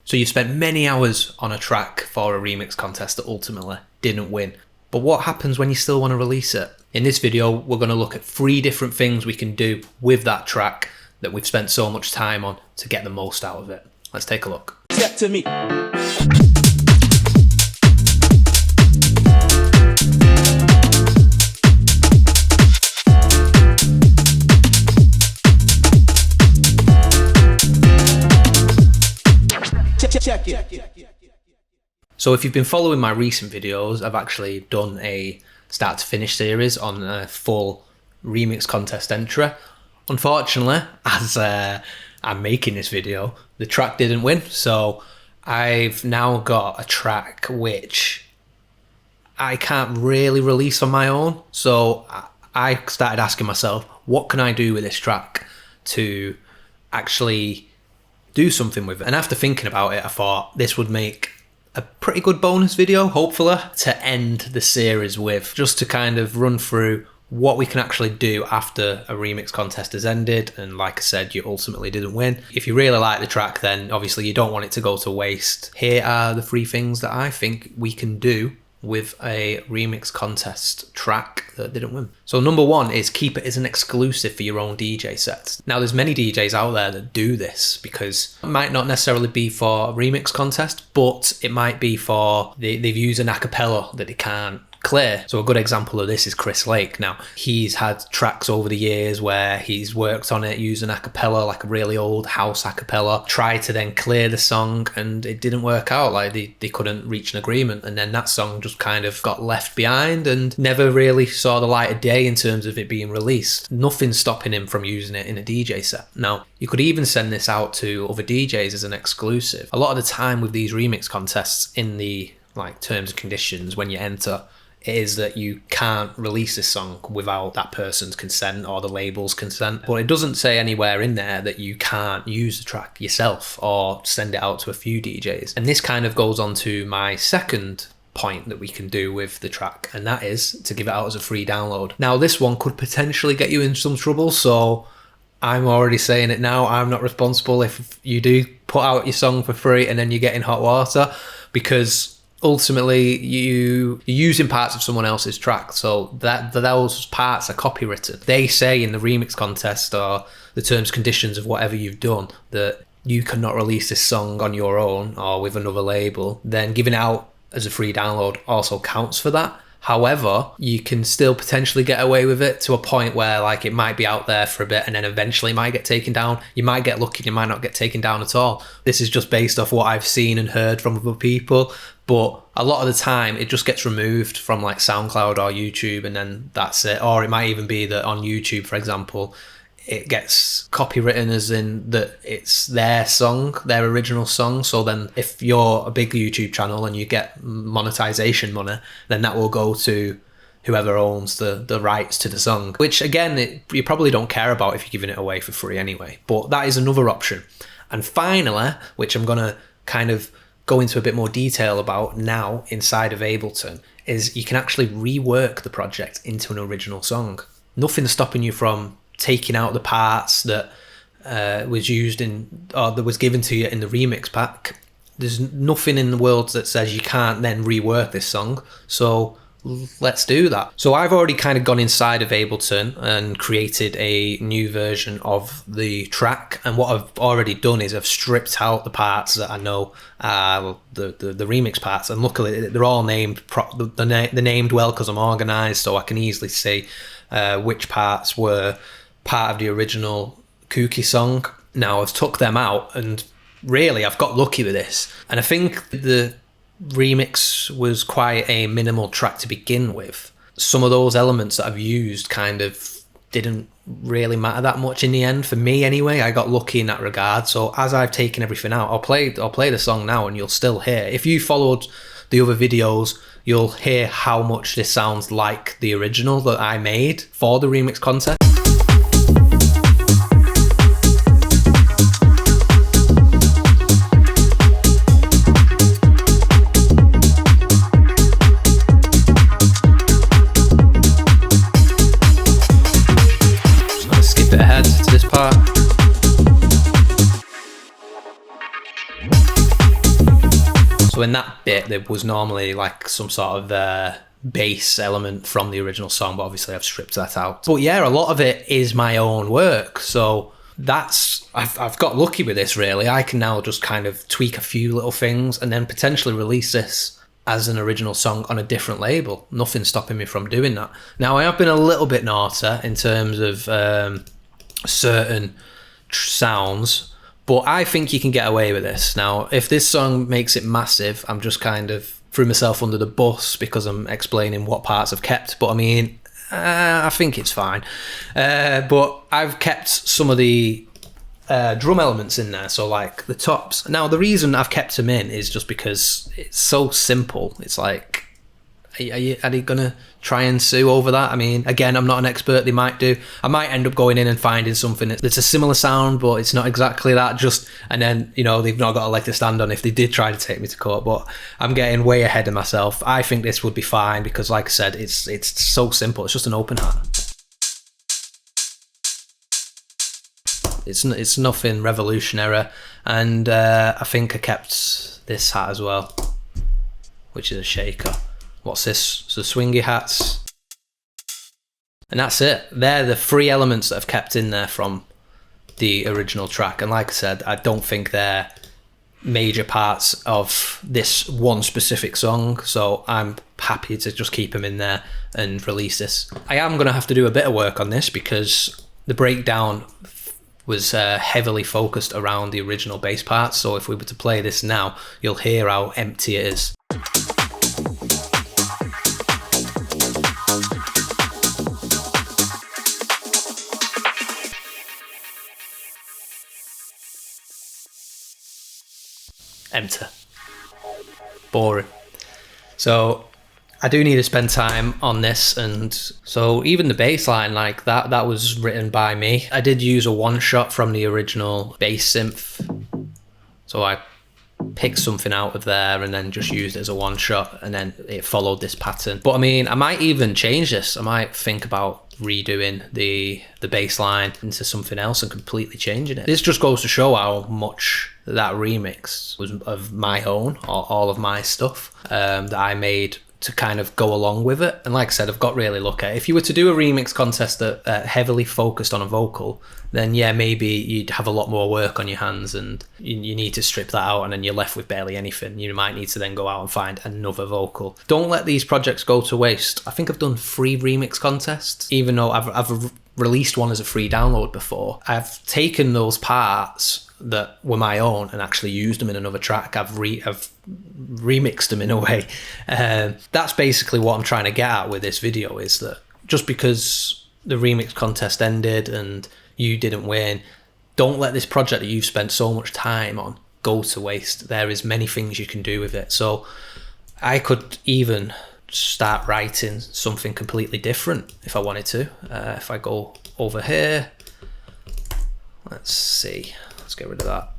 So you've spent many hours on a track for a remix contest that ultimately didn't win. But what happens when you still want to release it? In this video, we're going to look at 3 different things we can do with that track that we've spent so much time on to get the most out of it. Let's take a look. Step to me. Check it. So if you've been following my recent videos, I've actually done a start to finish series on a full remix contest entry. Unfortunately, as I'm making this video, the track didn't win. So I've now got a track which I can't really release on my own. So I started asking myself, what can I do with this track to actually do something with it? And after thinking about it, I thought this would make a pretty good bonus video, hopefully, to end the series with, just to kind of run through what we can actually do after a remix contest has ended. And like I said, you ultimately didn't win. If you really like the track, then obviously you don't want it to go to waste. Here are the 3 things that I think we can do with a remix contest track that didn't win. So number 1 is keep it as an exclusive for your own DJ sets. Now there's many DJs out there that do this, because it might not necessarily be for a remix contest, but it might be for they've used an acapella that they can't clear. So a good example of this is Chris Lake. Now he's had tracks over the years where he's worked on it using acapella, like a really old house acapella, tried to then clear the song and it didn't work out. Like they couldn't reach an agreement, and then that song just kind of got left behind and never really saw the light of day in terms of it being released. Nothing's stopping him from using it in a DJ set. Now you could even send this out to other DJs as an exclusive. A lot of the time with these remix contests, in the like terms and conditions when you enter, it is that you can't release this song without that person's consent or the label's consent. But it doesn't say anywhere in there that you can't use the track yourself or send it out to a few DJs. And this kind of goes on to my second point that we can do with the track, and that is to give it out as a free download. Now this one could potentially get you in some trouble, so I'm already saying it now. I'm not responsible if you do put out your song for free and then you get in hot water, because ultimately you're using parts of someone else's track, so that those parts are copywritten. They say in the remix contest or the terms and conditions of whatever you've done that you cannot release this song on your own or with another label. Then giving it out as a free download also counts for that. However, you can still potentially get away with it to a point where like it might be out there for a bit and then eventually it might get taken down. You might get lucky, you might not get taken down at all. This is just based off what I've seen and heard from other people, but a lot of the time it just gets removed from like SoundCloud or YouTube and then that's it. Or it might even be that on YouTube, for example, it gets copywritten as in that it's their song, their original song. So then if you're a big YouTube channel and you get monetization money, then that will go to whoever owns the rights to the song, which again, you probably don't care about if you're giving it away for free anyway. But that is another option. And finally, which I'm going to kind of go into a bit more detail about now inside of Ableton, is you can actually rework the project into an original song. Nothing's stopping you from taking out the parts that was used in, or that was given to you in the remix pack. There's nothing in the world that says you can't then rework this song. So let's do that. So I've already kind of gone inside of Ableton and created a new version of the track. And what I've already done is I've stripped out the parts that I know are the remix parts. And luckily they're all named, they're named well because I'm organized, so I can easily see which parts were part of the original Kooky song. Now I've took them out and really I've got lucky with this. And I think the remix was quite a minimal track to begin with. Some of those elements that I've used kind of didn't really matter that much in the end, for me anyway. I got lucky in that regard. So as I've taken everything out, I'll play the song now and you'll still hear. If you followed the other videos, you'll hear how much this sounds like the original that I made for the remix contest. Ahead to this part. So in that bit, there was normally like some sort of bass element from the original song, but obviously I've stripped that out. But yeah, a lot of it is my own work. So I've got lucky with this, really. I can now just kind of tweak a few little things and then potentially release this as an original song on a different label. Nothing's stopping me from doing that. Now, I have been a little bit naughty in terms of certain sounds, but I think you can get away with this. Now, if this song makes it massive, I'm just kind of threw myself under the bus because I'm explaining what parts I've kept. But I mean, I think it's fine. But I've kept some of the drum elements in there, so like the tops. Now, the reason I've kept them in is just because it's so simple. It's like, are you gonna try and sue over that? I mean, again, I'm not an expert. They might do. I might end up going in and finding something that's a similar sound, but it's not exactly that. And then, you know, they've not got a leg to stand on if they did try to take me to court. But I'm getting way ahead of myself. I think this would be fine because, like I said, it's so simple. It's just an open hat. It's nothing revolutionary, and I think I kept this hat as well, which is a shaker. What's this? So swingy hats. And that's it. They're the three elements that I've kept in there from the original track. And like I said, I don't think they're major parts of this one specific song, so I'm happy to just keep them in there and release this. I am going to have to do a bit of work on this because the breakdown was heavily focused around the original bass parts, so if we were to play this now, you'll hear how empty it is. Empty. Boring. So I do need to spend time on this, and so even the bass line, like that was written by me. I did use a one shot from the original bass synth, so I picked something out of there and then just used it as a one shot, and then it followed this pattern. But I mean, I might even change this. I might think about redoing the bass line into something else and completely changing it. This just goes to show how much that remix was of my own, or all of my stuff that I made to kind of go along with it. And like I said, I've got really lucky. If you were to do a remix contest that heavily focused on a vocal, then yeah, maybe you'd have a lot more work on your hands, and you need to strip that out, and then you're left with barely anything. You might need to then go out and find another vocal. Don't let these projects go to waste. I think I've done 3 remix contests, even though I've released one as a free download before. I've taken those parts that were my own and actually used them in another track. I've remixed them in a way. That's basically what I'm trying to get at with this video, is that just because the remix contest ended and you didn't win, don't let this project that you've spent so much time on go to waste. There is many things you can do with it. So I could even start writing something completely different if I wanted to. If I go over here, let's see, let's get rid of that.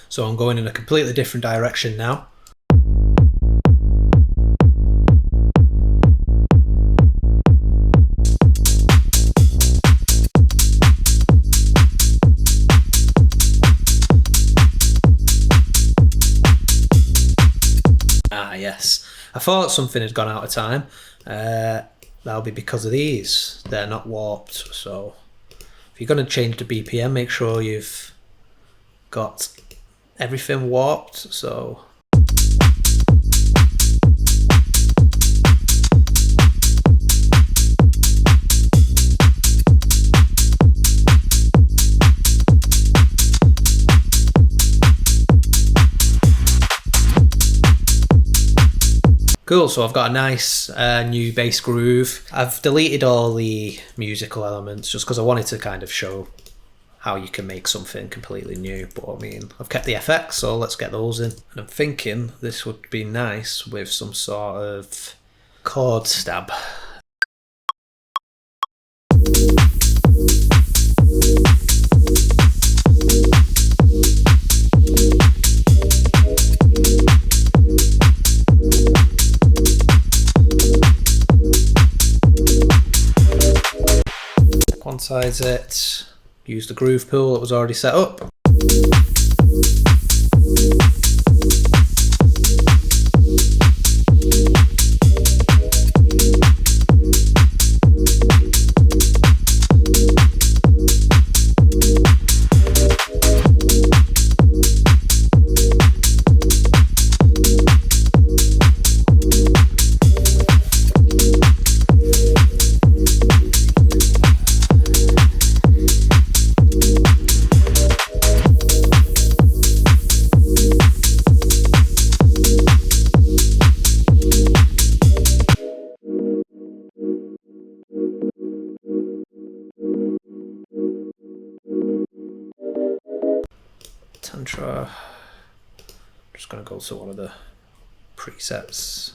So I'm going in a completely different direction now. Ah, yes. I thought something had gone out of time. That'll be because of these. They're not warped, so If you're going to change the BPM, make sure you've got everything warped. So cool, so I've got a nice new bass groove. I've deleted all the musical elements just because I wanted to kind of show how you can make something completely new. But I mean, I've kept the FX, so let's get those in. And I'm thinking this would be nice with some sort of chord stab. Quantize it, use the groove pool that was already set up. Tantra. Just gonna go to one of the presets.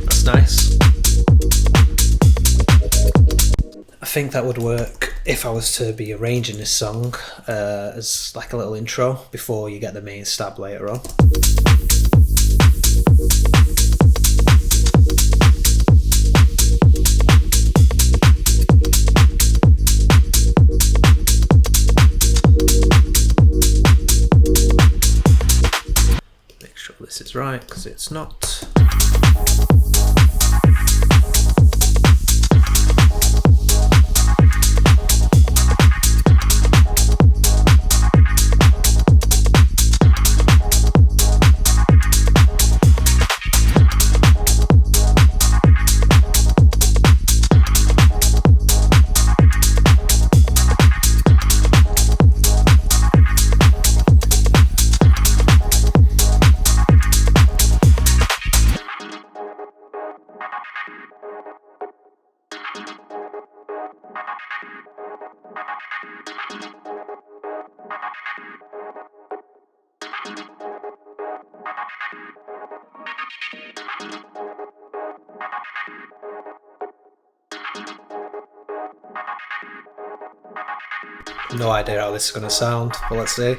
That's nice. I think that would work if I was to be arranging this song as like a little intro before you get the main stab later on. Make sure this is right, because it's not. No idea how this is going to sound, but let's see.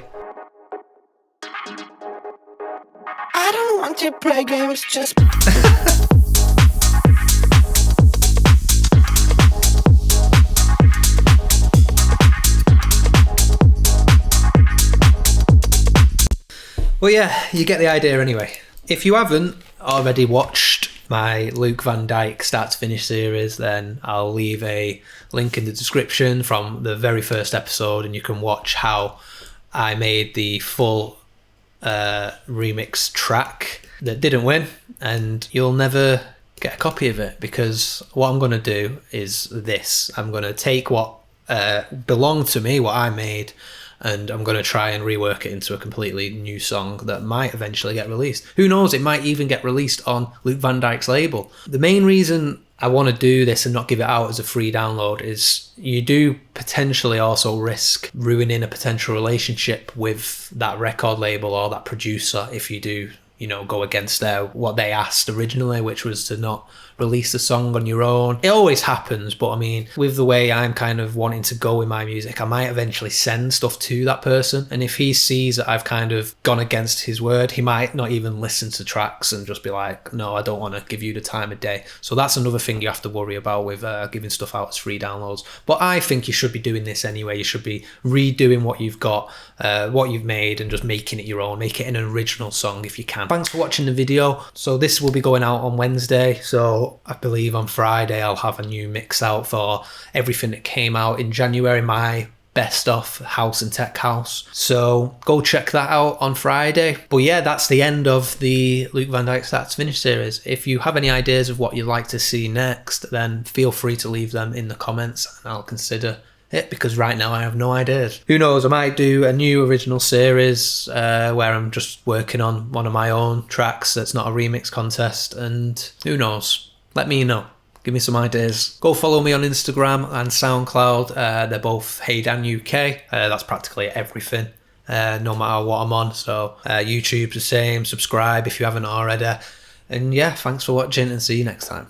I don't want to play games, just Well, yeah, you get the idea anyway. If you haven't already watched my Luuk Van Dijk start to finish series, then I'll leave a link in the description from the very first episode, and you can watch how I made the full remix track that didn't win, and you'll never get a copy of it, because what I'm going to do is this. I'm going to take what belonged to me, what I made, and I'm going to try and rework it into a completely new song that might eventually get released. Who knows, it might even get released on Luuk Van Dijk's label. The main reason I want to do this and not give it out as a free download is you do potentially also risk ruining a potential relationship with that record label or that producer if you do, you know, go against what they asked originally, which was to not release the song on your own. It always happens, but I mean, with the way I'm kind of wanting to go with my music, I might eventually send stuff to that person. And if he sees that I've kind of gone against his word, he might not even listen to tracks and just be like, no, I don't want to give you the time of day. So that's another thing you have to worry about with giving stuff out as free downloads. But I think you should be doing this anyway. You should be redoing what you've got, what you've made, and just making it your own. Make it an original song if you can. Thanks for watching the video. So this will be going out on Wednesday. So I believe on Friday I'll have a new mix out for everything that came out in January, my best of house and tech house. So go check that out on Friday. But yeah, that's the end of the Luuk Van Dijk Start to Finish series. If you have any ideas of what you'd like to see next, then feel free to leave them in the comments and I'll consider it, because right now I have no ideas. Who knows, I might do a new original series where I'm just working on one of my own tracks that's not a remix contest, and who knows, let me know. Give me some ideas. Go follow me on Instagram and SoundCloud. They're both HeyDanUK. That's practically everything, no matter what I'm on. So YouTube's the same. Subscribe if you haven't already. And yeah, thanks for watching and see you next time.